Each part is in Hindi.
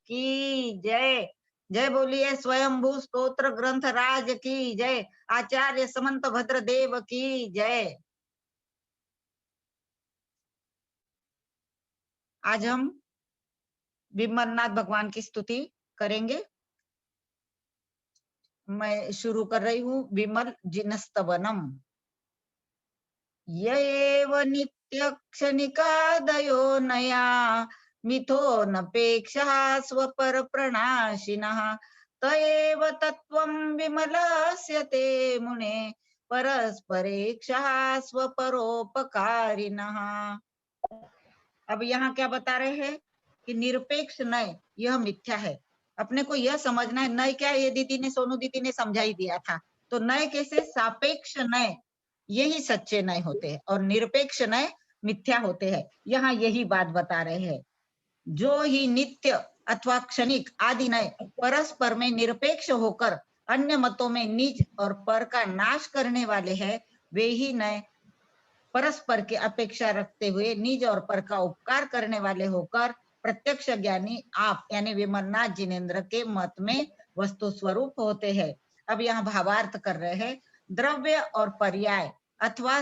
की जय। जय बोलिए स्वयंभू स्तोत्र ग्रंथ राज की जय। आचार्य समंत भद्र देव की जय। आज हम विमलनाथ भगवान की स्तुति करेंगे। मैं शुरू कर रही हूँ। विमल जिनस्तवनम। य एव नित्य क्षणिकादयो नया मिथो नपेक्षा स्वपर प्रणाशिनः त एव तत्त्वं विमलस्य ते मुने परस्परेक्षा स्वपरोपकारिणः। अब यहाँ क्या बता रहे हैं कि निरपेक्ष नय यह मिथ्या है। अपने को यह समझना है। नय क्या, ये दीदी ने, सोनू दीदी ने समझा ही दिया था। तो नय कैसे? सापेक्ष नय यही सच्चे नय होते हैं और निरपेक्ष नय मिथ्या होते हैं। यहाँ यही बात बता रहे हैं। जो ही नित्य अथवा क्षणिक आदि नय परस्पर में निरपेक्ष होकर अन्य मतों में निज और पर का नाश करने वाले हैं, वे ही नय परस्पर की अपेक्षा रखते हुए निज और पर का उपकार करने वाले होकर प्रत्यक्ष ज्ञानी आप यानी विमलनाथ जिनेन्द्र के मत में वस्तु स्वरूप होते हैं। अब यहाँ भावार्थ कर रहे हैं। द्रव्य और पर्याय अथवा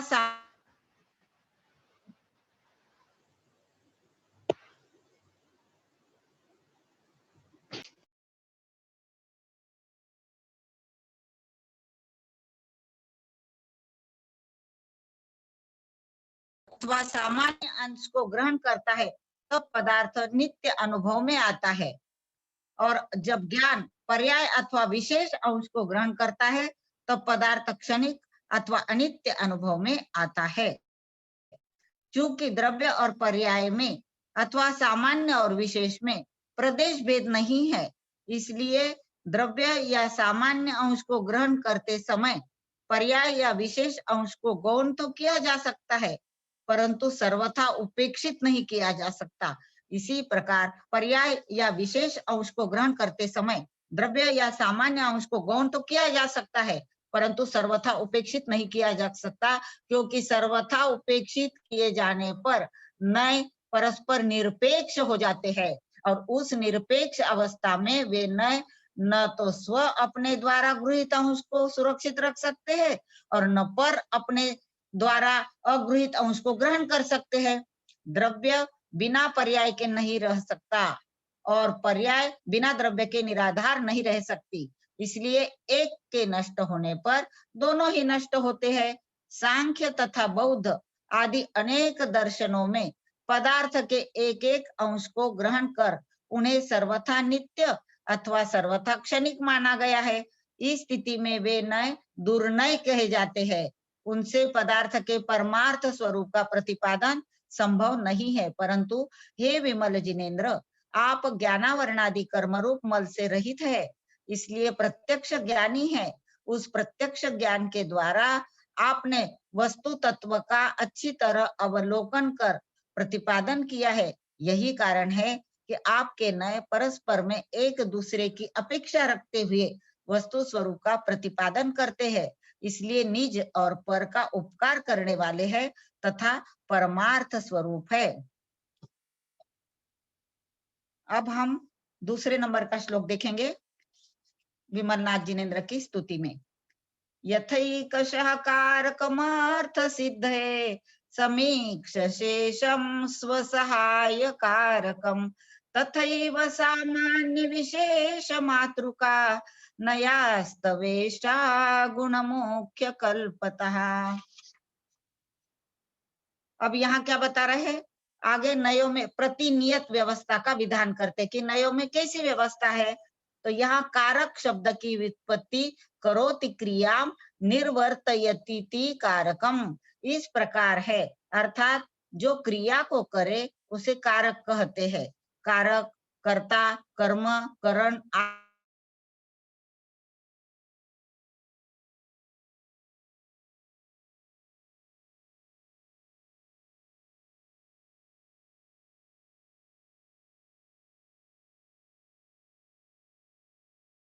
सामान्य अंश को ग्रहण करता है तब पदार्थ नित्य अनुभव में आता है, और जब ज्ञान पर्याय अथवा विशेष अंश को ग्रहण करता है तब पदार्थ क्षणिक अथवा अनित्य अनुभव में आता है। चूंकि द्रव्य और पर्याय में अथवा सामान्य और विशेष में प्रदेश भेद नहीं है, इसलिए द्रव्य या सामान्य अंश को ग्रहण करते समय पर्याय या विशेष अंश को गौण तो किया जा सकता है, परंतु सर्वथा उपेक्षित नहीं किया जा सकता। इसी प्रकार पर्याय या विशेष अंश को ग्रहण करते समय द्रव्य या सामान्य अंश को गौण तो किया जा सकता है, परंतु सर्वथा उपेक्षित नहीं किया जा सकता, क्योंकि सर्वथा उपेक्षित किए जाने पर नय परस्पर निरपेक्ष हो जाते हैं और उस निरपेक्ष अवस्था में वे नय न तो स्व अपने द्वारा गृहीत अंश को सुरक्षित रख सकते हैं और न पर अपने द्वारा अगृहीत अंश को ग्रहण कर सकते हैं। द्रव्य बिना पर्याय के नहीं रह सकता और पर्याय बिना द्रव्य के निराधार नहीं रह सकती, इसलिए एक के नष्ट होने पर दोनों ही नष्ट होते हैं। सांख्य तथा बौद्ध आदि अनेक दर्शनों में पदार्थ के एक एक अंश को ग्रहण कर उन्हें सर्वथा नित्य अथवा सर्वथा क्षणिक माना गया है। इस स्थिति में वे नय दुर्नय कहे जाते हैं। उनसे पदार्थ के परमार्थ स्वरूप का प्रतिपादन संभव नहीं है, परंतु हे विमल जिनेन्द्र, आप ज्ञानावरणादि कर्मरूप मल से रहित है, इसलिए प्रत्यक्ष ज्ञानी है। उस प्रत्यक्ष ज्ञान के द्वारा आपने वस्तु तत्व का अच्छी तरह अवलोकन कर प्रतिपादन किया है। यही कारण है कि आपके नय परस्पर में एक दूसरे की अपेक्षा रखते हुए वस्तु स्वरूप का प्रतिपादन करते हैं, इसलिए निज और पर का उपकार करने वाले हैं तथा परमार्थ स्वरूप है। अब हम दूसरे नंबर का श्लोक देखेंगे विमलनाथ जिनेन्द्र की स्तुति में। यथैकशः कारकमर्थ सिद्धये समीक्ष शेषं स्वसहाय कारकं तथैव सामान्य विशेष मातृका नयास्तवेष्टा गुणमुख्य कल्पतः। अब यहाँ क्या बता रहे हैं? आगे नयों में प्रतिनियत व्यवस्था का विधान करते कि नयों में कैसी व्यवस्था है। तो यहाँ कारक शब्द की व्युत्पत्ति करोति क्रियाम निर्वर्तयति कारकम इस प्रकार है, अर्थात जो क्रिया को करे उसे कारक कहते हैं। कारक कर्ता कर्म करण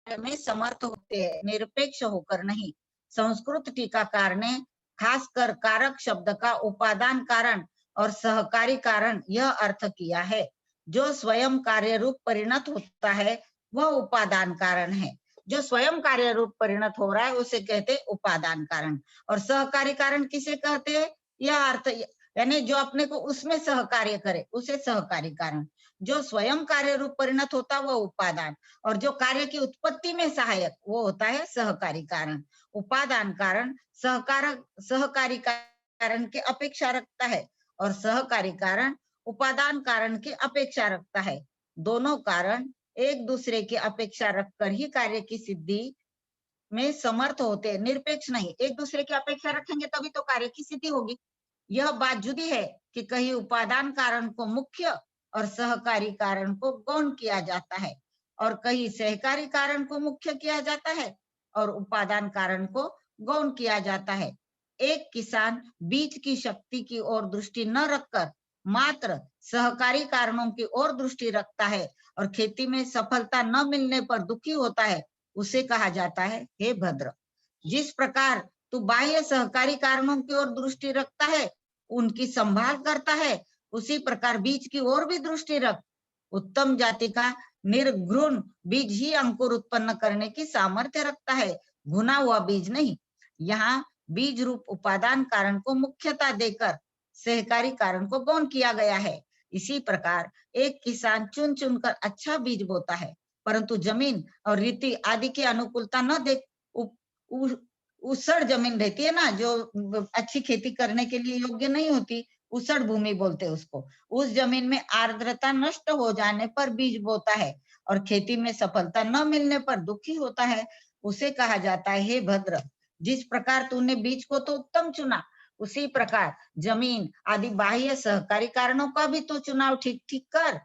में समर्थ होते हैं, निरपेक्ष होकर नहीं। संस्कृत टीकाकार ने खासकर कारक शब्द का उपादान कारण और सहकारी कारण यह अर्थ किया है। जो स्वयं कार्य रूप परिणत होता है वह उपादान कारण है। जो स्वयं कार्य रूप परिणत हो रहा है उसे कहते हैं उपादान कारण। और सहकारी कारण किसे कहते हैं? यह अर्थ यानी जो अपने को उसमें सहकार्य करे उसे सहकारी कारण। जो स्वयं कार्य रूप परिणत होता है वह उपादान, और जो कार्य की उत्पत्ति में सहायक वो होता है सहकारी कारण। उपादान कारण सहकारी कारण की अपेक्षा रखता है और सहकारी कारण उपादान कारण की अपेक्षा रखता है। दोनों कारण एक दूसरे की अपेक्षा रखकर ही कार्य की सिद्धि में समर्थ होते हैं, निरपेक्ष नहीं। एक दूसरे की अपेक्षा रखेंगे तभी तो कार्य की सिद्धि होगी। यह बात जुदी है कि कहीं उपादान कारण को मुख्य और सहकारी कारण को गौण किया जाता है, और कहीं सहकारी कारण को मुख्य किया जाता है और उपादान कारण को गौण किया जाता है। एक किसान बीज की शक्ति की ओर दृष्टि न रखकर मात्र सहकारी कारणों की ओर दृष्टि रखता है और खेती में सफलता न मिलने पर दुखी होता है, उसे कहा जाता है हे भद्र। जिस प्रकार तू बाह्य सहकारी कारणों की ओर दृष्टि रखता है, उनकी संभाल करता है, उसी प्रकार बीज की ओर भी दृष्टि रख। उत्तम जाति का निर्घृण बीज ही अंकुर उत्पन्न करने की सामर्थ्य रखता है, भुना हुआ बीज नहीं। यहाँ बीज रूप उपादान कारण को मुख्यता देकर सहकारी कारण को गौण किया गया है। इसी प्रकार एक किसान चुन चुनकर अच्छा बीज बोता है, परंतु जमीन और रीति आदि की अनुकूलता न देख उसड़ जमीन रहती है ना, जो अच्छी खेती करने के लिए योग्य नहीं होती, उसड़ भूमि बोलते हैं उसको। उस जमीन में आर्द्रता नष्ट हो जाने पर बीज बोता है और खेती में सफलता न मिलने पर दुखी होता है, उसे कहा जाता है हे भद्र। जिस प्रकार तूने बीज को तो उत्तम चुना, उसी प्रकार जमीन आदि बाह्य सहकारी कारणों का भी तो चुनाव ठीक ठीक कर।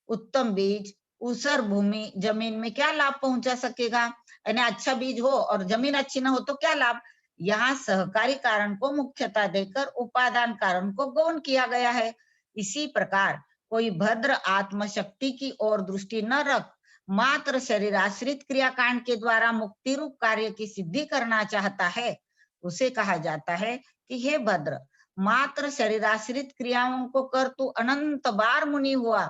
उत्तम बीज ऊसर भूमि जमीन में क्या लाभ पहुंचा सकेगा? यानी अच्छा बीज हो और जमीन अच्छी ना हो तो क्या लाभ? यहाँ सहकारी कारण को मुख्यता देकर उपादान कारण को गौण किया गया है। इसी प्रकार कोई भद्र आत्मशक्ति की ओर दृष्टि न रख मात्र शरीराश्रित क्रियाकांड के द्वारा मुक्ति रूप कार्य की सिद्धि करना चाहता है, उसे कहा जाता है कि हे भद्र, मात्र शरीराश्रित क्रियाओं को कर तू अनंत बार मुनि हुआ,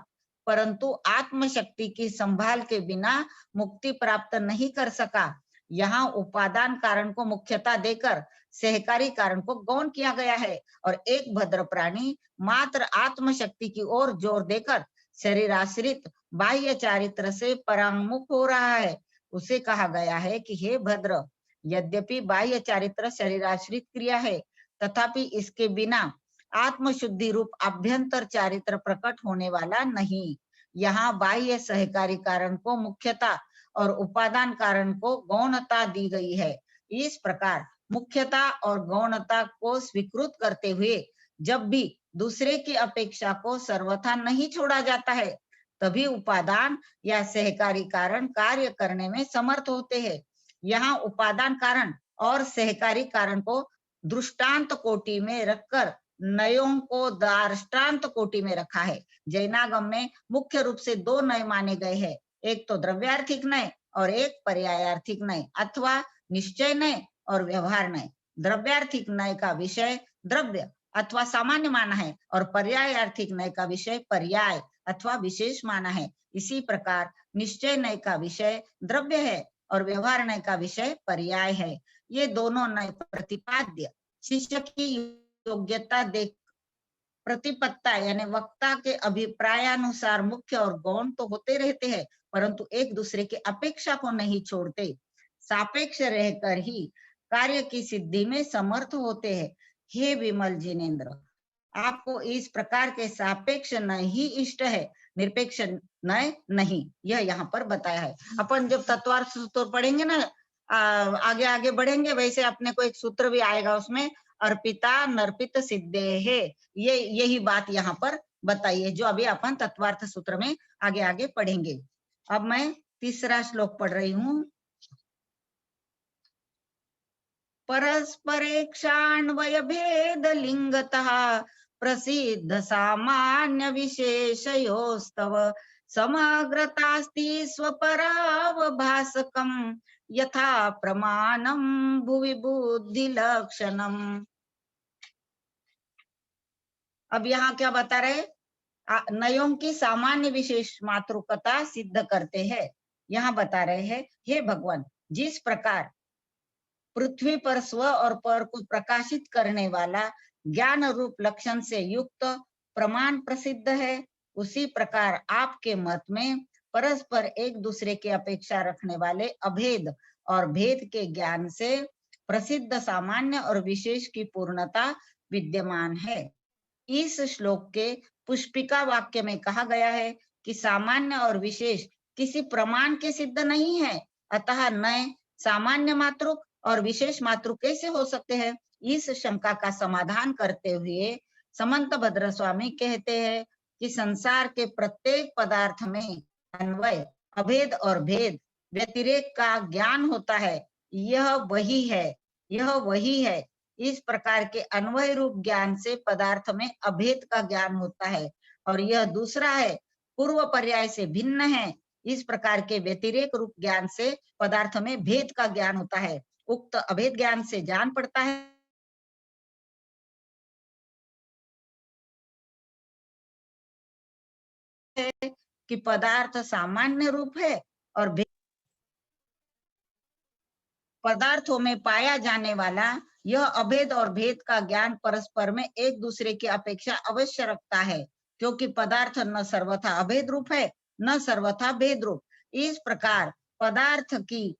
परंतु आत्मशक्ति की संभाल के बिना मुक्ति प्राप्त नहीं कर सका। यहाँ उपादान कारण को मुख्यता देकर सहकारी कारण को गौण किया गया है, और एक भद्र प्राणी मात्र आत्मशक्ति की ओर जोर देकर शरीर आश्रित बाह्य चारित्र से परांगमुख हो रहा है, उसे कहा गया है कि हे भद्र, यद्यपि बाह्य चारित्र शरीर आश्रित क्रिया है, तथापि इसके बिना आत्मशुद्धि रूप आभ्यंतर चारित्र प्रकट होने वाला नहीं। यहाँ बाह्य सहकारी कारण को मुख्यता और उपादान कारण को गौणता दी गई है। इस प्रकार मुख्यता और गौणता को स्वीकृत करते हुए जब भी दूसरे की अपेक्षा को सर्वथा नहीं छोड़ा जाता है, तभी उपादान या सहकारी कारण कार्य करने में समर्थ होते हैं। यहाँ उपादान कारण और सहकारी कारण को दृष्टांत कोटि में रखकर नयों को दार्ष्टान्त कोटि में रखा है। जैनागम में मुख्य रूप से दो नय माने गए हैं, एक तो द्रव्यार्थिक नय और एक पर्यायार्थिक नय अथवा निश्चय नय और व्यवहार नय। द्रव्यार्थिक नय का विषय द्रव्य अथवा सामान्य माना है और पर्यायार्थिक नय का विषय पर्याय अथवा विशेष माना है। इसी प्रकार निश्चय नय का विषय द्रव्य है और व्यवहार नय का विषय पर्याय है। ये दोनों नय प्रतिपाद्य शिष्य की योग्यता देख प्रतिपत्ता यानी वक्ता के अभिप्रायानुसार मुख्य और गौण तो होते रहते हैं, परंतु एक दूसरे की अपेक्षा को नहीं छोड़ते, सापेक्ष रहकर ही कार्य की सिद्धि में समर्थ होते हैं। हे विमल जिनेन्द्र, आपको इस प्रकार के सापेक्ष नय ही इष्ट है, निरपेक्ष नय नहीं। यह यहाँ पर बताया है। अपन जब तत्वार्थ सूत्र पढ़ेंगे ना, आगे आगे बढ़ेंगे, वैसे अपने को एक सूत्र भी आएगा उसमें, अर्पिता नर्पित सिद्धे है। ये यही बात यहाँ पर बताइए जो अभी अपन तत्वार्थ सूत्र में आगे आगे पढ़ेंगे। अब मैं तीसरा श्लोक पढ़ रही हूँ। परस्परेक्षान्वय भेद लिंगतः प्रसिद्ध सामान्य विशेषयोस्तव समग्रतास्ति स्वपरावभासकम् यथा प्रमाणम भुवि बुद्धि लक्षणम। अब यहाँ क्या बता रहे? नयों की सामान्य विशेष मातृकता सिद्ध करते हैं। यहाँ बता रहे हैं, हे भगवान, जिस प्रकार पृथ्वी पर स्व और पर को प्रकाशित करने वाला ज्ञान रूप लक्षण से युक्त प्रमाण प्रसिद्ध है, उसी प्रकार आपके मत में परस्पर एक दूसरे की अपेक्षा रखने वाले अभेद और भेद के ज्ञान से प्रसिद्ध सामान्य और विशेष की पूर्णता विद्यमान है। इस श्लोक के पुष्पिका वाक्य में कहा गया है कि सामान्य और विशेष किसी प्रमाण के सिद्ध नहीं है, अतः नए सामान्य मातृक और विशेष मातृक कैसे हो सकते हैं? इस शंका का समाधान करते हुए समंत भद्र स्वामी कहते हैं कि संसार के प्रत्येक पदार्थ में अन्वय, अभेद और भेद, व्यतिरेक का ज्ञान होता है। यह वही है, यह वही है। इस प्रकार के अन्वय रूप ज्ञान से पदार्थ में अभेद का ज्ञान होता है, और यह दूसरा है, पूर्व पर्याय से भिन्न है। इस प्रकार के व्यतिरेक रूप ज्ञान से पदार्थ में भेद का ज्ञान होता है। उक्त अभेद ज्ञान से जान पड़ता है कि पदार्थ सामान्य रूप है और पदार्थों में पाया जाने वाला यह अभेद और भेद का ज्ञान परस्पर में एक दूसरे की अपेक्षा अवश्य रखता है, क्योंकि पदार्थ न सर्वथा अभेद रूप है, न सर्वथा भेद रूप। इस प्रकार पदार्थ की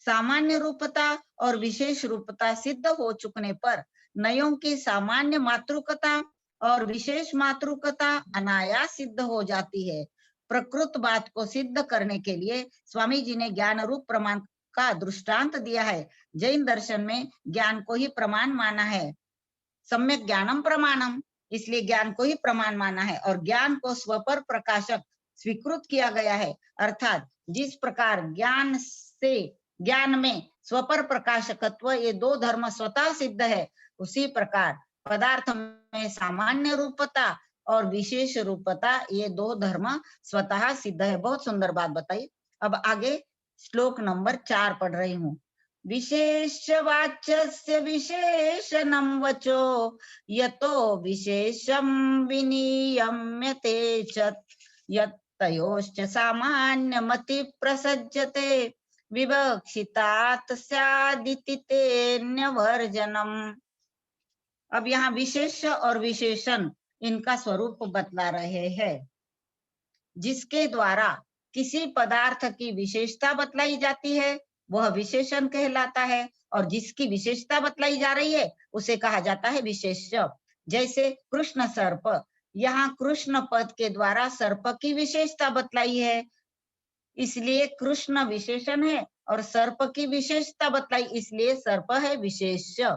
सामान्य रूपता और विशेष रूपता सिद्ध हो चुकने पर नयों की सामान्य मातृकता और विशेष मातृकता अनायास सिद्ध हो जाती है। प्रकृत बात को सिद्ध करने के लिए स्वामी जी ने ज्ञान रूप प्रमाण का दृष्टांत दिया है। जैन दर्शन में ज्ञान को ही प्रमाण माना है, सम्यक ज्ञानम प्रमाणम, इसलिए ज्ञान को ही प्रमाण माना है और ज्ञान को स्वपर प्रकाशक स्वीकृत किया गया है। अर्थात जिस प्रकार ज्ञान में स्वपर प्रकाशकत्व, ये दो धर्म स्वतः सिद्ध है, उसी प्रकार पदार्थ में सामान्य रूपता और विशेष रूपता, ये दो धर्म स्वतः सिद्ध है। बहुत सुंदर बात बताई। अब आगे श्लोक नंबर 4 पढ़ रही हूँ। विशेषवाच्यस्य विशेषणं वचो यतो विशेषं विनियम्यते च यत्तयोश्च सामान्यमति प्रसज्यते विवक्षितात् स्यादिति तेन्यवर्जनम्। अब यहाँ विशेष और विशेषण इनका स्वरूप बतला रहे हैं। जिसके द्वारा किसी पदार्थ की विशेषता बतलाई जाती है वह विशेषण कहलाता है, और जिसकी विशेषता बतलाई जा रही है उसे कहा जाता है विशेष्य। जैसे कृष्ण सर्प, यहाँ कृष्ण पद के द्वारा सर्प की विशेषता बतलाई है, इसलिए कृष्ण विशेषण है, और सर्प की विशेषता बतलाई, इसलिए सर्प है विशेष्य।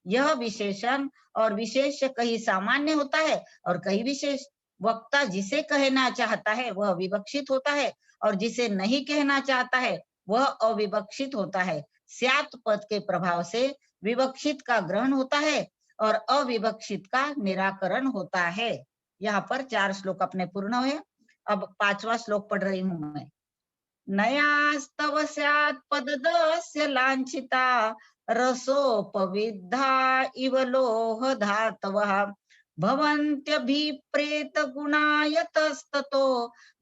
यह विशेषण और विशेष कहीं सामान्य होता है और कहीं विशेष। वक्ता जिसे कहना चाहता है वह विवक्षित होता है, और जिसे नहीं कहना चाहता है वह अविवक्षित होता है। स्यात् पद के प्रभाव से विवक्षित का ग्रहण होता है और अविवक्षित का निराकरण होता है। यहाँ पर 4 श्लोक अपने पूर्ण हुए। अब 5वां श्लोक पढ़ रही हूं मैं। नयास्तव स्यात् पददस्य लांछिता रसोपविद्धा इव लोह धातवः भवन्त्यभिप्रेत गुणायतस्ततो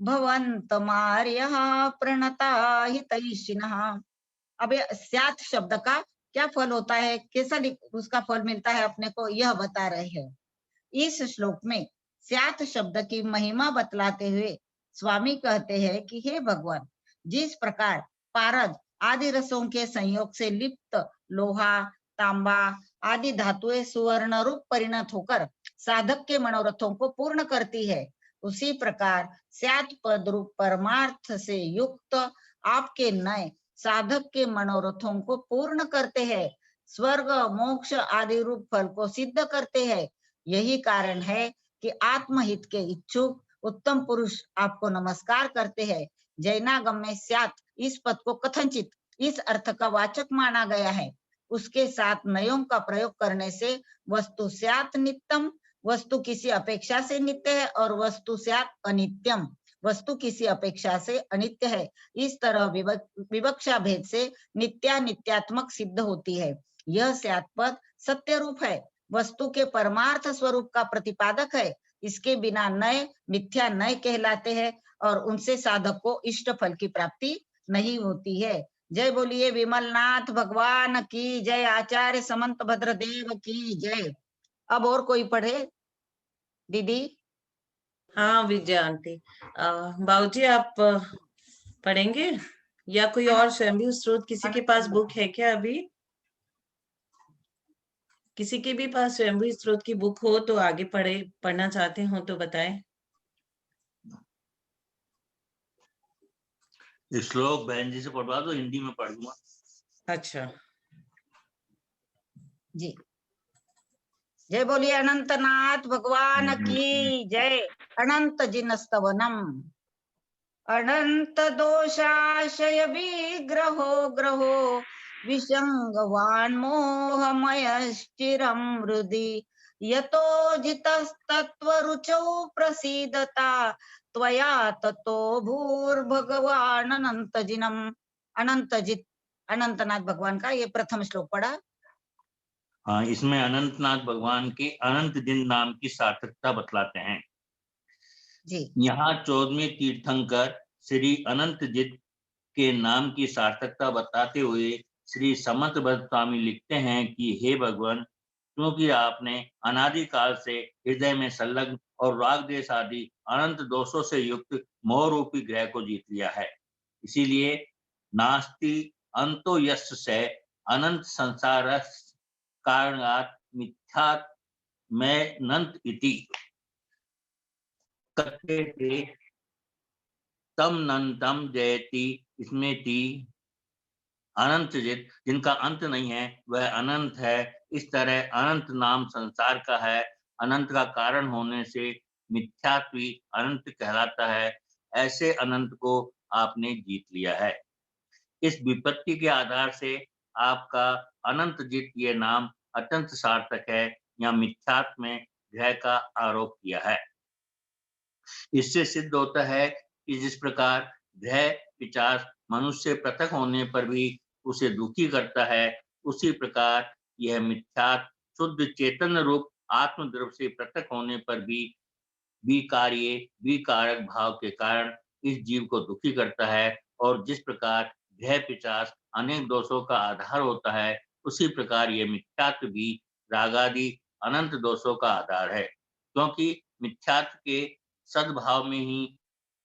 भवन्तमार्यः प्रणता हितैषिणः। अब स्यात् शब्द का क्या फल होता है, कैसा उसका फल मिलता है अपने को, यह बता रहे हैं। इस श्लोक में स्यात् शब्द की महिमा बतलाते हुए स्वामी कहते हैं कि हे भगवान, जिस प्रकार पारद आदि रसों के संयोग से लिप्त लोहा, तांबा आदि धातुएं सुवर्ण रूप परिणत होकर साधक के मनोरथों को पूर्ण करती है, उसी प्रकार स्यात् पद रूप परमार्थ से युक्त आपके नए साधक के मनोरथों को पूर्ण करते हैं, स्वर्ग मोक्ष आदि रूप फल को सिद्ध करते हैं। यही कारण है कि आत्महित के इच्छुक उत्तम पुरुष आपको नमस्कार करते हैं। जैनागम में स्यात् इस पद को कथनचित इस अर्थ का वाचक माना गया है। उसके साथ नयों का प्रयोग करने से वस्तु स्यात् नित्यम, वस्तु किसी अपेक्षा से नित्य है, और वस्तु स्यात् अनित्यम, वस्तु किसी अपेक्षा से अनित्य है। इस तरह विवक्षा भेद से नित्यानित्यात्मक सिद्ध होती है। यह स्यात् पद सत्य रूप है, वस्तु के परमार्थ स्वरूप का प्रतिपादक है, इसके बिना नए मिथ्या नए कहलाते हैं और उनसे साधक को इष्ट फल की प्राप्ति नहीं होती है। जय बोलिए विमलनाथ भगवान की जय, आचार्य समंत भद्रदेव की जय। अब और कोई पढ़े दीदी? हाँ विजया आंटी, बाबूजी आप पढ़ेंगे या कोई और स्वयंभू स्रोत किसी के पास बुक है क्या? अभी किसी के भी पास स्वयंभू स्रोत की बुक हो तो आगे पढ़ना चाहते हो तो बताएं। श्लोक बहन जी से पढ़वा दो, हिंदी में पढ़ दूंगा। अच्छा जी, जय बोलिए अनंतनाथ भगवान की जय। अनंत जिनस्तवनम अनंत दोषाशय विग्रहो ग्रहो विसंगवान मोहमयश्चिरं हृदि यतो जितस्तत्व रुचौ प्रसीदता त्वया ततो भूर्भगवान अनंत जिनम। अनंतजित अनंतनाथ भगवान का ये प्रथम श्लोक पढ़ा। हाँ, इसमें अनंतनाथ भगवान के अनंत दिन नाम की सार्थकता बतलाते हैं जी। यहाँ 14वें तीर्थंकर श्री अनंतजित के नाम की सार्थकता बताते हुए श्री समंत भद्र स्वामी लिखते हैं कि हे भगवान, क्योंकि आपने अनादिकाल से हृदय में संलग्न और राग देश आदि अनंत दोषों से युक्त मोह रूपी ग्रह को जीत लिया है, इसीलिए नास्ति अंतो यस्य से अनंत संसार कारणात् मिथ्यात् मैं नंत इति कथ्य थे तम नंतम जयति। इसमें ती अनंत जित, जिनका अंत नहीं है वह अनंत है। इस तरह अनंत नाम संसार का है, अनंत का कारण होने से मिथ्यात्वी अनंत कहलाता है। ऐसे अनंत को आपने जीत लिया है। इस विपत्ति के आधार से आपका अनंत जित ये नाम अत्यंत सार्थक है। या मिथ्यात्व में ग्रह का आरोप किया है। इससे सिद्ध होता है कि जिस प्रकार ग्रह पिशाच मनुष्य पृथक होने पर भी उसे दुखी करता है, उसी प्रकार यह मिथ्यात्व शुद्ध चेतन रूप आत्मद्रव्य से पृथक होने पर भी विकार्य विकारक भाव के कारण इस जीव को दुखी करता है। और जिस प्रकार ग्रह पिशाच अनेक दोषों का आधार होता है, उसी प्रकार यह मिथ्यात्व भी रागादि अनंत दोषों का आधार है। क्योंकि मिथ्यात्व के सद्भाव में ही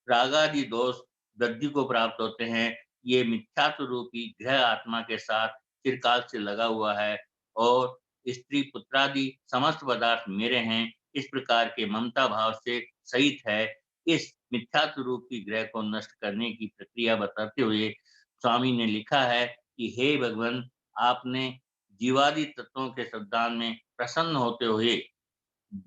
रागादि दोष वृद्धि को प्राप्त होते हैं। ये मिथ्यात्व रूपी ग्रह आत्मा के साथ चिरकाल से लगा हुआ है और स्त्री पुत्रादि समस्त पदार्थ मेरे हैं, इस प्रकार के ममता भाव से सहित है। इस मिथ्यात्व रूपी ग्रह को नष्ट करने की प्रक्रिया बताते हुए स्वामी ने लिखा है कि हे भगवान, आपने जीवादि तत्वों के सिद्धांत में प्रसन्न होते हुए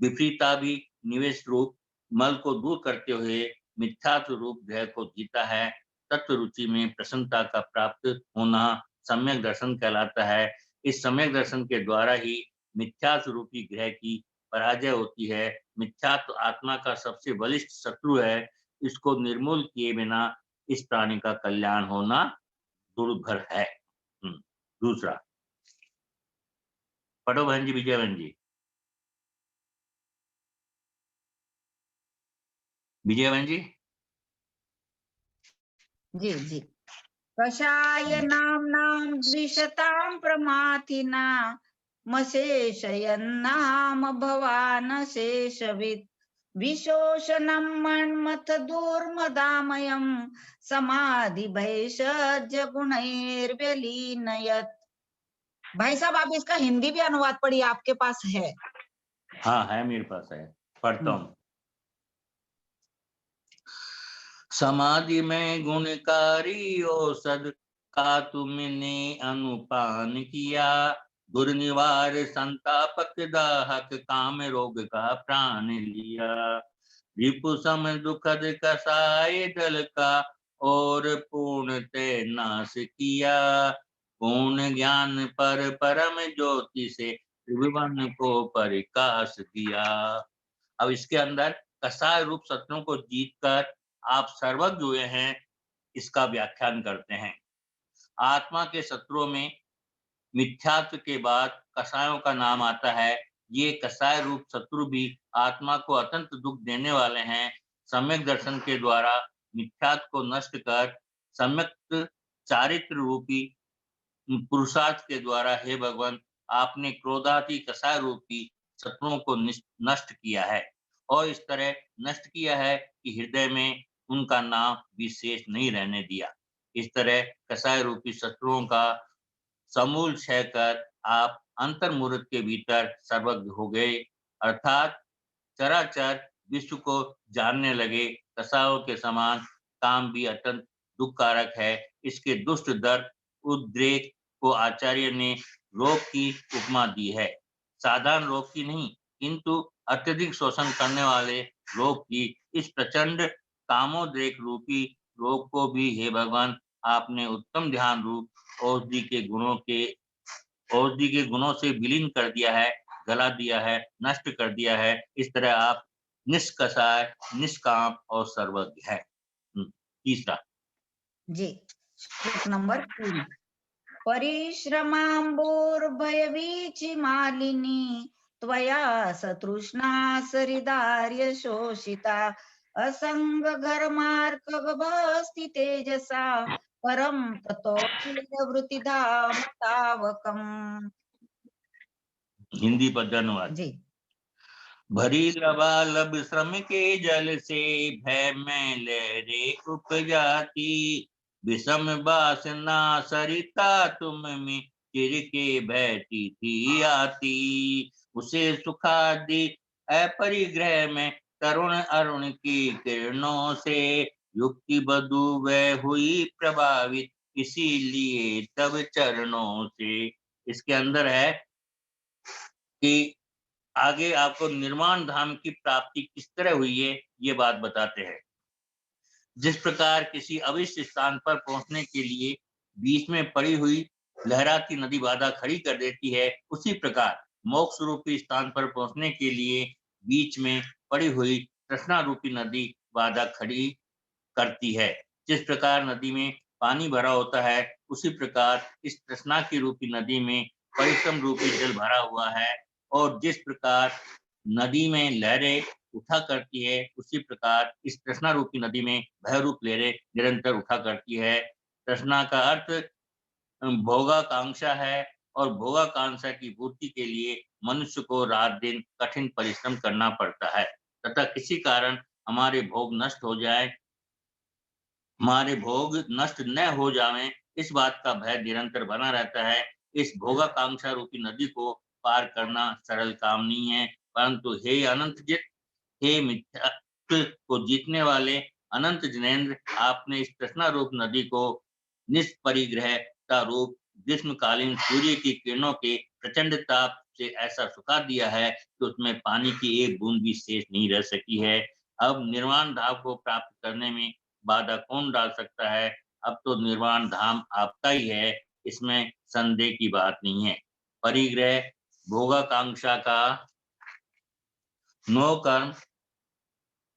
विपरीता भी निवेश रूप मल को दूर करते हुए मिथ्यात्व रूप ग्रह को जीता है। तत्व रुचि में प्रसन्नता का प्राप्त होना सम्यक दर्शन कहलाता है। इस सम्यक दर्शन के द्वारा ही मिथ्यात्व रूपी ग्रह की पराजय होती है। मिथ्यात्व आत्मा का सबसे बलिष्ठ शत्रु है। इसको निर्मूल किए बिना इस प्राणी का कल्याण होना दुर्भर है। दूसरा पढ़ो बहन जी, विजय बहन जी। विजय बहन जी। जी जी। कषाय नाम्नां द्विषतां प्रमाथिना मशेषयन्नाम भवान् शेषवित् विशोषणं मन्मथ दुर्मदामयं समाधि भैषज गुणैर्व्यलीनयत्। भाई साहब, आप इसका हिंदी भी अनुवाद पढ़िए, आपके पास है? हाँ है, मेरे पास है, पढ़ता हूँ। समाधि में गुणकारी औषध का तुमने अनुपान किया, दुर्निवार संतापक दाहक काम रोग का प्राण लिया। रिपु सम दुखद कसाय दल का और पूर्ण ते नाश किया, पूर्ण ज्ञान पर परम ज्योति से त्रिभुवन को परिकाश दिया। अब इसके अंदर कसाय रूप शत्रुओं को जीतकर आप सर्वज्ञ हुए हैं, इसका व्याख्यान करते हैं। आत्मा के शत्रुओं में मिथ्यात्व के बाद कसायों का नाम आता है। ये कसाय रूप शत्रु भी आत्मा को अत्यंत दुख देने वाले हैं। सम्यक दर्शन के द्वारा मिथ्यात्व को नष्ट कर सम्यक चारित्र रूपी पुरुषार्थ के द्वारा हे भगवान आपने क्रोधादि कसाय रूपी शत्रुओं को नष्ट किया है और इस तरह नष्ट किया है कि हृदय में उनका नाम विशेष नहीं रहने दिया। इस तरह कसाय रूपी शत्रुओं का समूल क्षय कर आप अंतर्मुहूर्त के भीतर सर्वज्ञ हो गए, अर्थात चराचर विश्व को जानने लगे। कसायों के समान काम भी अत्यंत दुखकारक है। इसके दुष्ट दर्द उद्रेक को आचार्य ने रोग की उपमा दी है। साधारण रोग की नहीं, किंतु अत्यधिक शोषण करने वाले रोग की। इस प्रचंड कामोद्रेक रूपी रोग को भी हे भगवान आपने उत्तम ध्यान रूप औषधि के गुणों से विलीन कर दिया है, गला दिया है, नष्ट कर दिया है। इस तरह आप निष्कसाय, निष्काम और सर्वज्ञ है। तीसरा जी, श्लोक नंबर 3। परिश्रमाम्बोर्भयवीचि मालिनी त्वया सतृष्णा सरिदार्य शोषिता असंग घर्मार्कगभस्ति तेजसा परम ततो वृत्तिधाम तावकम्। हिंदी पर धन्यवाद। जी, भरी लबालब श्रम के जल से भय में लहरे उपजाती, विषम वासना सरिता तुम में चिर के बहती थी आती। उसे सुखादि अपरिग्रह में तरुण अरुण की किरणों से युक्ति बधु वह हुई प्रभावित, इसीलिए तब चरणों से। इसके अंदर है कि आगे आपको निर्वाण धाम की प्राप्ति किस तरह हुई है, ये बात बताते हैं। जिस प्रकार किसी अविष्ट स्थान पर पहुंचने के लिए बीच में पड़ी हुई लहराती नदी बाधा खड़ी कर देती है, उसी प्रकार मोक्ष रूपी स्थान पर पहुंचने के लिए बीच में पड़ी हुई तृष्णा रूपी नदी बाधा खड़ी करती है। जिस प्रकार नदी में पानी भरा होता है, उसी प्रकार इस तृष्णा की रूपी नदी में परिश्रम रूपी जल भरा हुआ है, और जिस प्रकार नदी में लहरें उठा करती है, उसी प्रकार इस तृष्णा रूपी नदी में भय रूप लहरें निरंतर उठा करती है। तृष्णा का अर्थ भोगाकांक्षा है, और भोगाकांक्षा की पूर्ति के लिए मनुष्य को रात दिन कठिन परिश्रम करना पड़ता है, तथा किसी कारण हमारे भोग नष्ट हो जाए, हमारे भोग नष्ट न हो जाएं, इस बात का भय निरंतर बना रहता है। इस भोगाकांक्षा रूपी नदी को पार करना सरल काम नहीं है, परंतु हे अनंत जित, हे मिथ्यात्व को जीतने वाले अनंत जिनेन्द्र, आपने इस तृष्णा रूप नदी को निष्परिग्रहता रूप ग्रीष्मकालीन सूर्य की किरणों के प्रचंड ताप से ऐसा सुखा दिया है कि उसमें पानी की एक बूंद भी शेष नहीं रह सकी है। अब निर्वाण धाम को प्राप्त करने में बाधा कौन डाल सकता है? अब तो निर्वाण धाम आपका ही है, इसमें संदेह की बात नहीं है। परिग्रह भोगाकांक्षा का नो कर्म,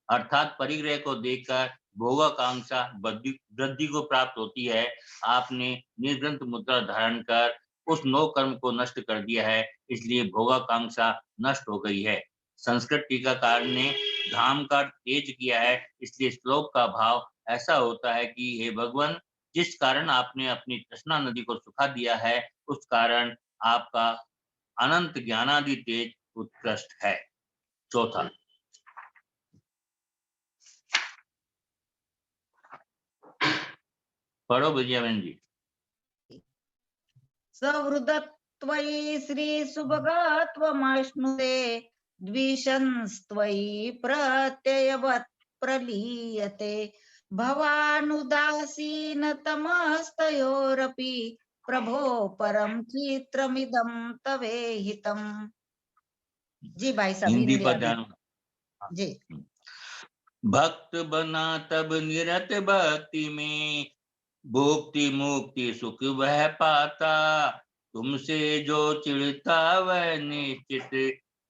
अर्थात परिग्रह को देखकर भोगाकांक्षा वृद्धि को प्राप्त होती है। आपने निर्ग्रंथ मुद्रा धारण कर उस नो कर्म को नष्ट कर दिया है, इसलिए भोगाकांक्षा नष्ट हो गई है। संस्कृत टीकाकार ने धाम का तेज किया है, इसलिए श्लोक का भाव ऐसा होता है कि हे भगवान, जिस कारण आपने अपनी तृष्णा नदी को सुखा दिया है, उस कारण आपका अनंत ज्ञानादि तेज उत्कृष्ट है। चौथा पढ़ो विजयाबेन जी। सवृदत्वयि श्री सुभगत्वमश्नुते द्विषंस्त्वयि प्रत्ययवत् प्रलीयते भवानुदासीन तमस्तयोरपि प्रभो परम चित्रमिदं तवेहितम्। जी भाई साहब, हिंदी हिंदी पर आगे। ध्यान जी। भक्त बना तब निरत भक्ति में, भोक्ति मुक्ति सुख वह पाता, तुमसे जो चिढ़ता वह निश्चित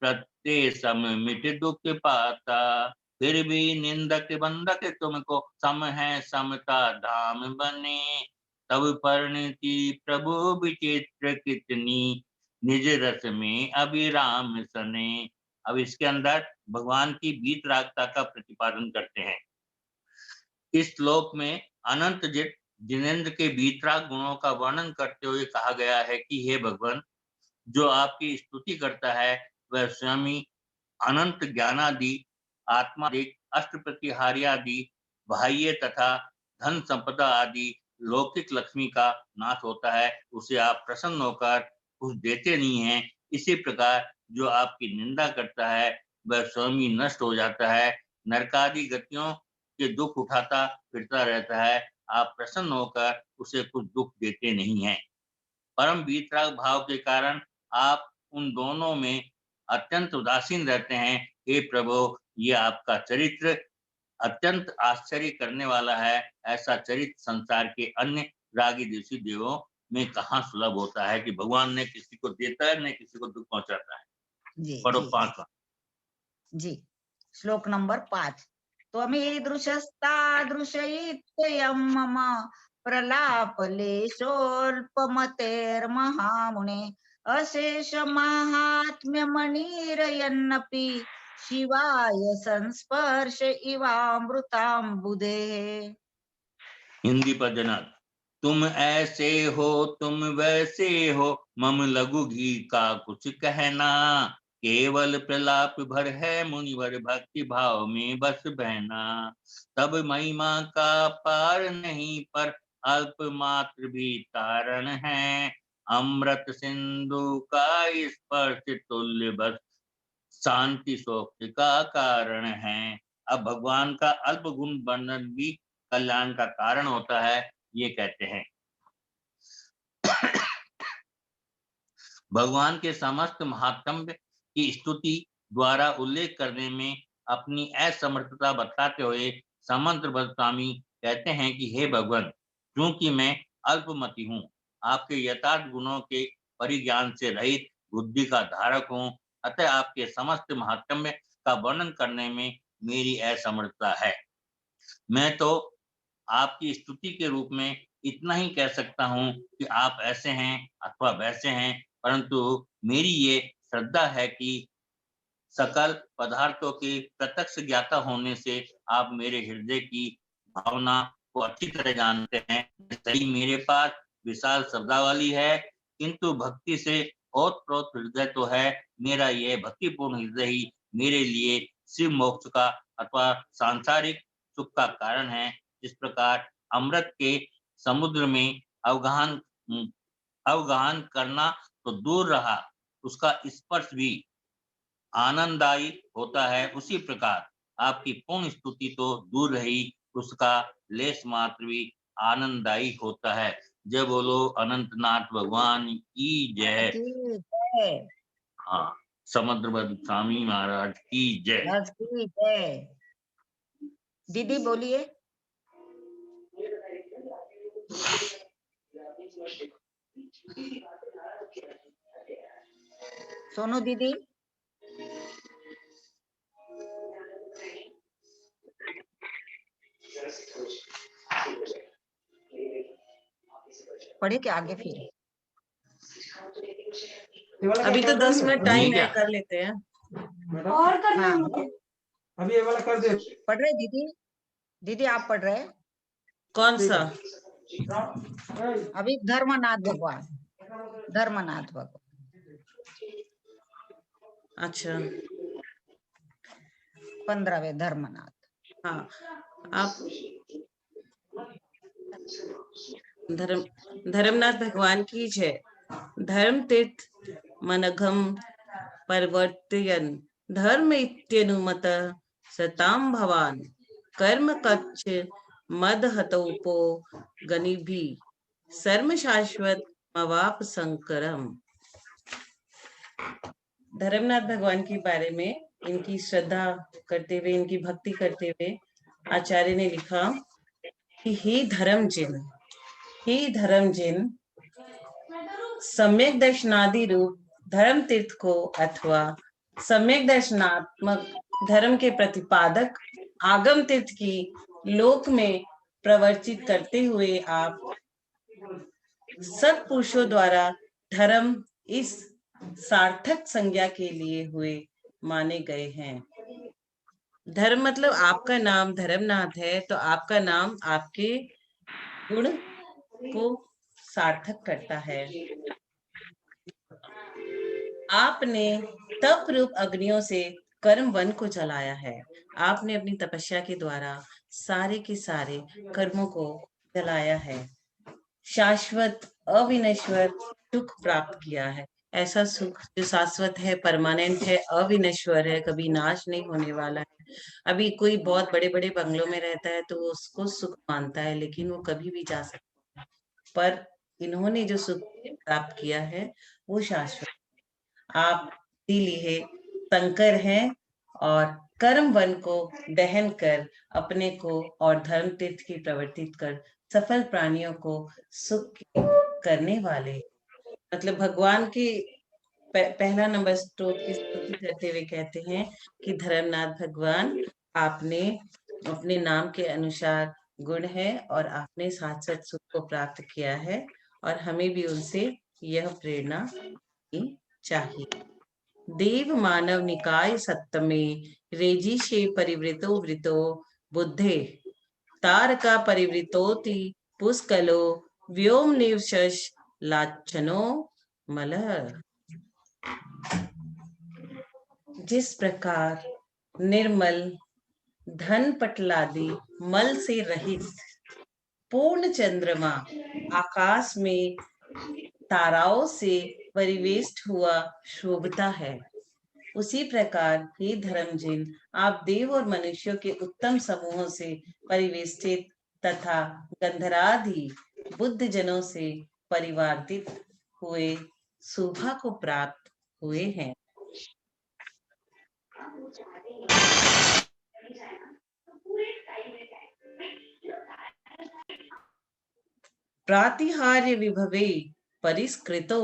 प्रत्यय सम मिट दुख पाता। फिर भी निंदक बंधक तुमको सम है समता धाम बने, तब परिणति प्रभु विचित्र कितनी, निज रस में अभिराम सने। अब इसके अंदर भगवान की वीतरागता का प्रतिपादन करते हैं। इस श्लोक में अनंत जिनेंद्र के वीतराग गुणों का वर्णन करते हुए कहा गया है कि हे भगवान, जो आपकी स्तुति करता है वह स्वयं ही अनंत ज्ञानादि, आत्मादिक, अष्ट प्रतिहार्यादि, बाह्य तथा धन संपदा आदि लौकिक लक्ष्मी का नाश होता है। उसे आप प्रसन्न होकर कुछ देते नहीं हैं। इसी प्रकार जो आपकी निंदा करता है वह स्वयं ही नष्ट हो जाता है। नरकादि गतियों के दुख उठाता फिरता रहता है। आप प्रसन्न होकर उसे कुछ दुख देते नहीं हैं। परम वीतराग भाव के कारण आप उन दोनों में अत्यंत उदासीन रहते हैं। हे प्रभु, ये आपका चरित्र अत्यंत आश्चर्य करने वाला है। ऐसा चरित्र संसार के अन्य रागी देशी देवों में कहाँ सुलभ होता है कि भगवान ने किसी को देता है न किसी को दुख पहुंचाता है। जी पढ़ो जी 5वां। जी। श्लोक नंबर 5। त्वमीदृशस्तादृशयित्ययं मम प्रलापलेशोऽल्पमतेर्महामुने अशेष माहात्म्यमणिरयन्नपि शिवाय संस्पर्श इवामृताम्बुधे। हिंदी पर जनक, तुम ऐसे हो तुम वैसे हो, मम लघु घी का कुछ कहना, केवल प्रलाप भर है मुनिवर भक्ति भाव में बस बहना। तब महिमा का पार नहीं पर अल्प मात्र भी तारण है, अमृत सिंधु का स्पर्श तुल्य बस शांति शोक का कारण है। अब भगवान का अल्प गुण वर्णन भी कल्याण का कारण होता है। ये कहते हैं भगवान के समस्त महात्म्य की स्तुति द्वारा उल्लेख करने में अपनी असमर्थता बताते हुए समंत्र स्वामी कहते हैं कि हे भगवान, क्योंकि मैं अल्पमति हूँ, आपके यथार्थ गुणों के परिज्ञान से रहित बुद्धि का धारक हूँ, अतः आपके समस्त महात्म्य का वर्णन करने में मेरी असमर्थता है। मैं तो आपकी स्तुति के रूप में इतना ही कह सकता हूँ कि आप ऐसे हैं अथवा वैसे हैं, परंतु मेरी ये श्रद्धा है कि सकल पदार्थों के प्रत्यक्ष ज्ञाता होने से आप मेरे हृदय की भावना को अच्छी तरह जानते हैं। सही मेरे पास विशाल शब्दावली है, किंतु भक्ति से ओतप्रोत हृदय तो है। मेरा यह भक्तिपूर्ण हृदय ही मेरे लिए शिव मोक्ष का अथवा सांसारिक सुख का कारण है। जिस प्रकार अमृत के समुद्र में अवगाहन करना तो दूर रहा, उसका स्पर्श भी आनंददायी होता है, उसी प्रकार आपकी पूर्ण स्तुति तो दूर रही, उसका लेस मात्र भी आनंददायी होता है। जय बोलो अनंतनाथ भगवान की जय। हाँ, समुद्रबद्ध स्वामी महाराज की जय। दीदी बोलिए। सोनू दीदी। पढ़े क्या आगे फिर? अभी तो 10 मिनट टाइम है, कर लेते हैं। और करना है हाँ। मुझे। अभी ये वाला कर दे। पढ़ रहे दीदी? दीदी आप पढ़ रहे? कौन सा? अभी धर्मनाथ भगवान। धर्मनाथ भगवान। अच्छा, 15वें धर्मनाथ। हाँ, आप धर्मनाथ भगवान की जय। धर्म तीर्थ मनघम परिवर्तयन् धर्म इत्यनुमत सताम भवान कर्म कच्च मद हतोपो गनिभि सर्म शाश्वत मवाप संकरम। धर्मनाथ भगवान के बारे में इनकी श्रद्धा करते हुए, इनकी भक्ति करते हुए आचार्य ने लिखा कि हे धर्मजिन, सम्यक दर्शनादि रूप धर्म तीर्थ को अथवा सम्यक दर्शनात्मक धर्म के प्रतिपादक आगम तीर्थ की लोक में प्रवर्तित करते हुए आप सत्पुरुषों द्वारा धर्म इस सार्थक संज्ञा के लिए हुए माने गए हैं। धर्म मतलब आपका नाम धर्मनाथ है, तो आपका नाम आपके गुण को सार्थक करता है। आपने तप रूप अग्नियों से कर्म वन को जलाया है। आपने अपनी तपस्या के द्वारा सारे के सारे कर्मों को जलाया है। शाश्वत अविनश्वर सुख प्राप्त किया है। ऐसा सुख जो शाश्वत है, परमानेंट है, अविनश्वर है, कभी नाश नहीं होने वाला है। अभी कोई बहुत बड़े बड़े बंगलों में रहता है तो वो उसको सुख मानता है, लेकिन वो कभी भी जा सकता है। पर इन्होंने जो सुख प्राप्त किया है वो शाश्वत। आप इसीलिए शंकर हैं और कर्म वन को दहन कर अपने को और धर्म तीर्थ की प्रवर्तित कर सफल प्राणियों को सुख करने वाले, मतलब भगवान के पहला नंबर स्त्रोत की स्तुति करते हुए कहते हैं कि धर्मनाथ भगवान, आपने अपने नाम के अनुसार गुण है और आपने शाश्वत सुख को प्राप्त किया है, और हमें भी उनसे यह प्रेरणा चाहिए। देव मानव निकाय सप्तमे रेजिशे परिवृतो वृतो बुद्धे तारका परिवृतोति पुष्कलो व्योम निवशश लाचनो मलह। जिस प्रकार निर्मल धन पटलादि मल से रहित पूर्ण चंद्रमा आकाश में ताराओं से परिवेष्ट हुआ शोभता है, उसी प्रकार हे धर्मजिन, आप देव और मनुष्यों के उत्तम समूहों से परिवेष्टित तथा गंधरादि बुद्ध जनों से परिवारित हुए शोभा को प्राप्त हुए हैं। प्रातिहार्य विभवे परिष्कृतो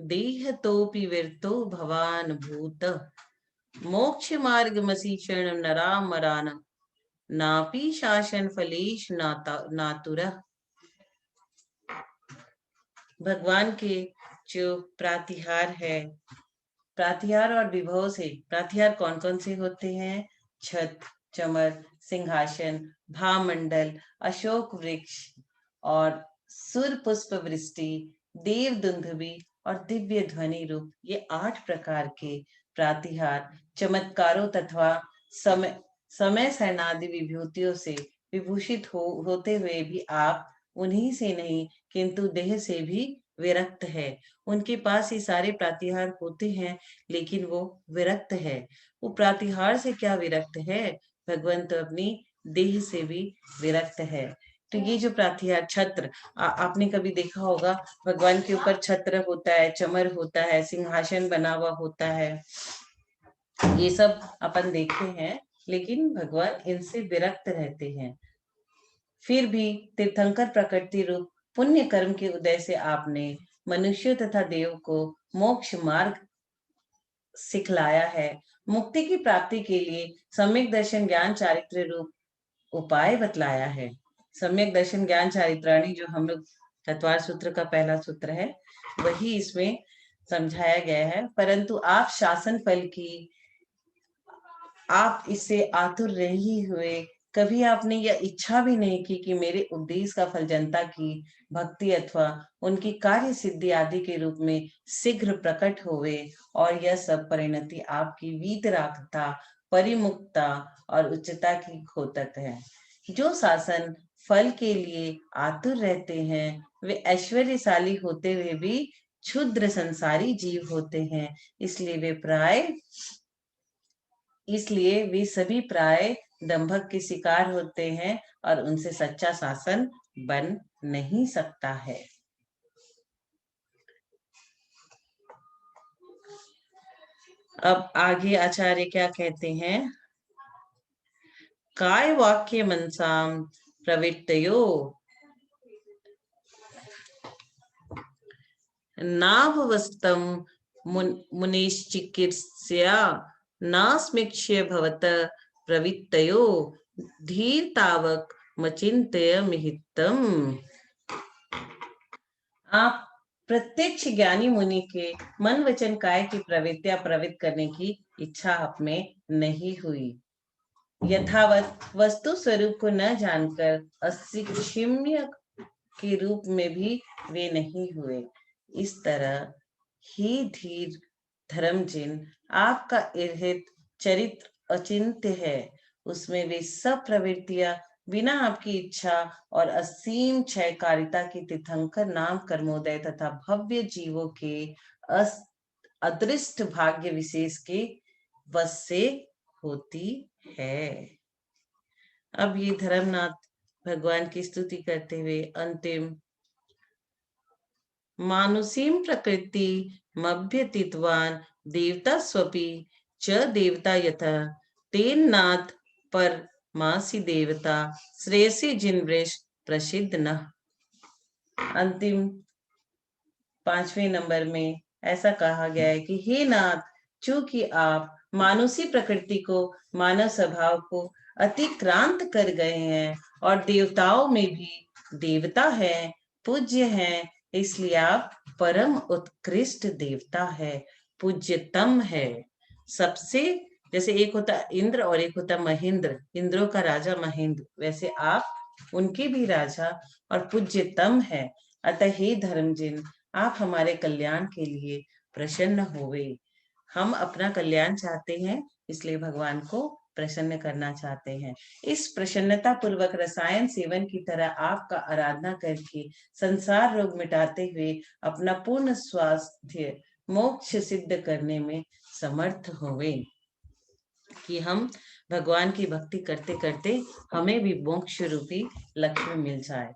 देहतोपि विरतो भवान भूत मोक्ष मार्गमसीषण नरामरान नापि शासन फलेश नातुरः। भगवान के जो प्रातिहार है, प्रातिहार और विभव से, प्रातिहार कौन कौन से होते हैं? छत, चमर, सिंहासन, भामंडल, अशोक वृक्ष और सुर पुष्प वृष्टि, देव दुंदुभि और दिव्य ध्वनि रूप, ये 8 प्रकार के प्रातिहार चमत्कारों तथा समय शरणादि विभूतियों से विभूषित होते हुए भी आप उन्हीं से नहीं किंतु देह से भी विरक्त है। उनके पास ये सारे प्रातिहार होते हैं लेकिन वो विरक्त है। वो प्रातिहार से क्या विरक्त है? भगवंत अपनी देह से भी विरक्त है। तो ये जो प्रातिहार छत्र, आपने कभी देखा होगा भगवान के ऊपर छत्र होता है, चमर होता है, सिंहासन बना हुआ होता है, ये सब अपन देखते हैं, लेकिन भगवान इनसे विरक्त रहते हैं। फिर भी तीर्थंकर प्रकृति रूप पुण्य कर्म के उदय से आपने मनुष्य तथा देव को मोक्ष मार्ग सिखलाया है। मुक्ति की प्राप्ति के लिए सम्यक दर्शन ज्ञान चारित्र रूप उपाय बतलाया है। सम्यक दर्शन ज्ञान चारित्राणी जो हम लोग चतवार सूत्र का पहला सूत्र है, वही इसमें समझाया गया है। परंतु आप शासन फल की, आप इससे आतुर रही हुए कभी आपने यह इच्छा भी नहीं की कि मेरे उपदेश का फल जनता की भक्ति अथवा उनकी कार्य सिद्धि आदि के रूप में शीघ्र प्रकट होवे, और यह सब परिणति आपकी वीतरागता, परिमुक्ता और उच्चता की घोतक है। जो शासन फल के लिए आतुर रहते हैं वे ऐश्वर्यशाली होते हुए भी क्षुद्र संसारी जीव होते हैं, इसलिए वे सभी प्राय दंभक के शिकार होते हैं और उनसे सच्चा शासन बन नहीं सकता है। अब आगे आचार्य क्या कहते हैं? काय वाक्य मनसाम प्रवृत्तयो नाभवस्तम मुनिश्चिकित्स्या नास्मिक्ष्य भवत प्रवृत्तयो धीरतावक मचिंतय मिहितम। आप प्रत्यक्ष ज्ञानी मुनि के मन वचन काय की प्रवृत्तियां प्रवृत्त करने की इच्छा आप में नहीं हुई। यथावत वस्तु स्वरूप को न जानकर अशिक्षिम्य के रूप में भी वे नहीं हुए। इस तरह ही धीर धर्मजिन आपका इर्हित चरित्र अचिंत्य है, उसमें वे सब प्रवृत्तियां बिना आपकी इच्छा और असीम क्षयकारिता की तीर्थंकर नाम कर्मोदय तथा भव्य जीवों के अदृष्ट भाग्य विशेष के वश से होती है। अब ये धर्मनाथ भगवान की स्तुति करते हुए अंतिम मानुषीम प्रकृति मभ्यतीतवान देवता स्वपि च देवता यथा तेन नाथ पर मासी देवता श्रेयसी जिनवृष प्रसिद्ध न। अंतिम 5वें नंबर में ऐसा कहा गया है कि हे नाथ, चूंकि आप मानुषी प्रकृति को, मानव स्वभाव को अतिक्रांत कर गए हैं और देवताओं में भी देवता है, पूज्य हैं, इसलिए आप परम उत्कृष्ट देवता है, पूज्यतम है सबसे। जैसे एक होता इंद्र और एक होता महेंद्र, इंद्रों का राजा महेंद्र, वैसे आप उनके भी राजा और पूज्यतम है। अतः हे धर्मजिन, आप हमारे कल्याण के लिए प्रसन्न होवे। हम अपना कल्याण चाहते हैं, इसलिए भगवान को प्रसन्न करना चाहते हैं। इस प्रसन्नता पूर्वक रसायन सेवन की तरह आपका आराधना करके संसार रोग मिटाते हुए अपना पूर्ण स्वास्थ्य मोक्ष सिद्ध करने में समर्थ होवे। कि हम भगवान की भक्ति करते करते हमें भी मोक्ष रूपी लक्ष्मी मिल जाए।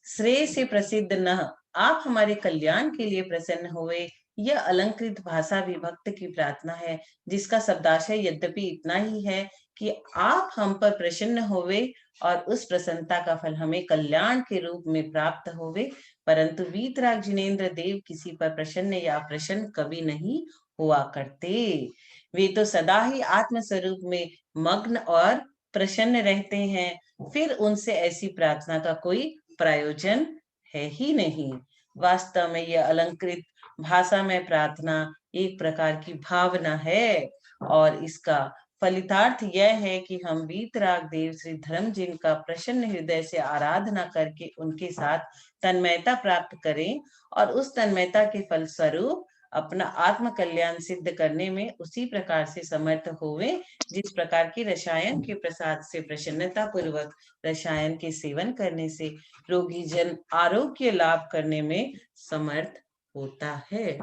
श्रेय से प्रसिद्ध न, आप हमारे कल्याण के लिए प्रसन्न हुए। यह अलंकृत भाषा भी भक्त की प्रार्थना है, जिसका शब्दाशय यद्यपि इतना ही है कि आप हम पर प्रसन्न होवे और उस प्रसन्नता का फल हमें कल्याण के रूप में प्राप्त होवे। परंतु वीतराग जिनेन्द्र देव किसी पर प्रसन्न या अप्रसन्न कभी नहीं हुआ करते। वे तो सदा ही आत्म स्वरूप में मग्न और प्रसन्न रहते हैं, फिर उनसे ऐसी प्रार्थना का कोई प्रयोजन है ही नहीं। वास्तव में यह अलंकृत भाषा में प्रार्थना एक प्रकार की भावना है और इसका फलितार्थ यह है कि हम वीतराग देव श्री धर्मजिन का प्रसन्न हृदय से आराधना करके उनके साथ तन्मयता प्राप्त करें और उस तन्मयता के फलस्वरूप अपना आत्म कल्याण सिद्ध करने में उसी प्रकार से समर्थ होवे, जिस प्रकार की रसायन के प्रसाद से प्रसन्नता पूर्वक रसायन के सेवन करने से रोगी जन आरोग्य लाभ करने में समर्थ होता है।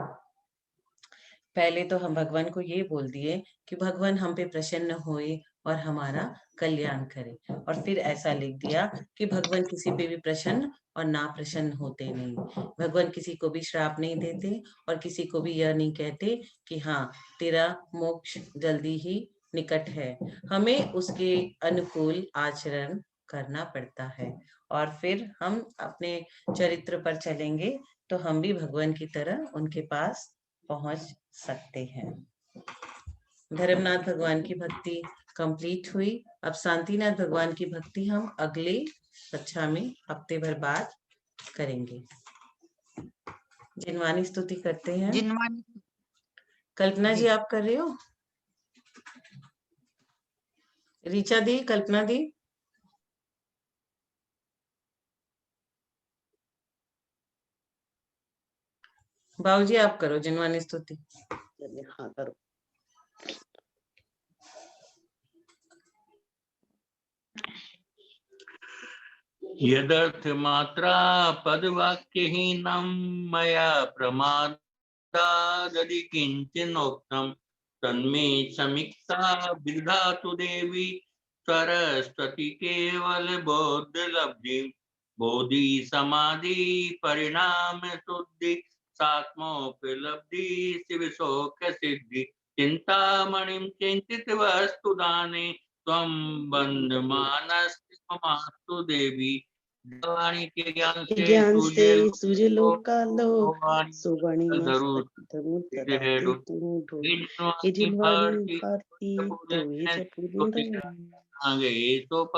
पहले तो हम भगवान को ये बोल दिए कि भगवान हम पे प्रसन्न होए और हमारा कल्याण करे, और फिर ऐसा लिख दिया कि भगवान किसी पे भी प्रसन्न और ना प्रसन्न होते नहीं। भगवान किसी को भी श्राप नहीं देते और किसी को भी यह नहीं कहते कि हाँ तेरा मोक्ष जल्दी ही निकट है। हमें उसके अनुकूल आचरण करना पड़ता है और फिर हम अपने चरित्र पर चलेंगे तो हम भी भगवान की तरह उनके पास पहुंच सकते हैं। धर्मनाथ भगवान की भक्ति कंप्लीट हुई। अब शांतिनाथ भगवान की भक्ति हम अगले कक्षा में हफ्ते भर बाद करेंगे। जिनवानी स्तुति करते हैं। जिनवानी कल्पना जी आप कर रहे हो? ऋचा दी, कल्पना दी, बाबूजी आप करो जिनवानी स्तुति। हाँ करो। यदर्थ मात्रा पदवाक्यहीनं मया प्रमादादि किंचिनोक्तं तन्मे समीक्षा विधातु देवी सरस्वती केवल बोध लब्धि बोधि समाधि परिणाम शुद्धि सात्मोपलब्धि शिव शोक सिद्धि चिंतामणिं चिंतित वस्तु दाने त्वं बंधमानस ममास्तु देवी। वाणी के ज्ञान से सूर्य लोक का लो सुवाणी जिनवाणी भारती तो ये जब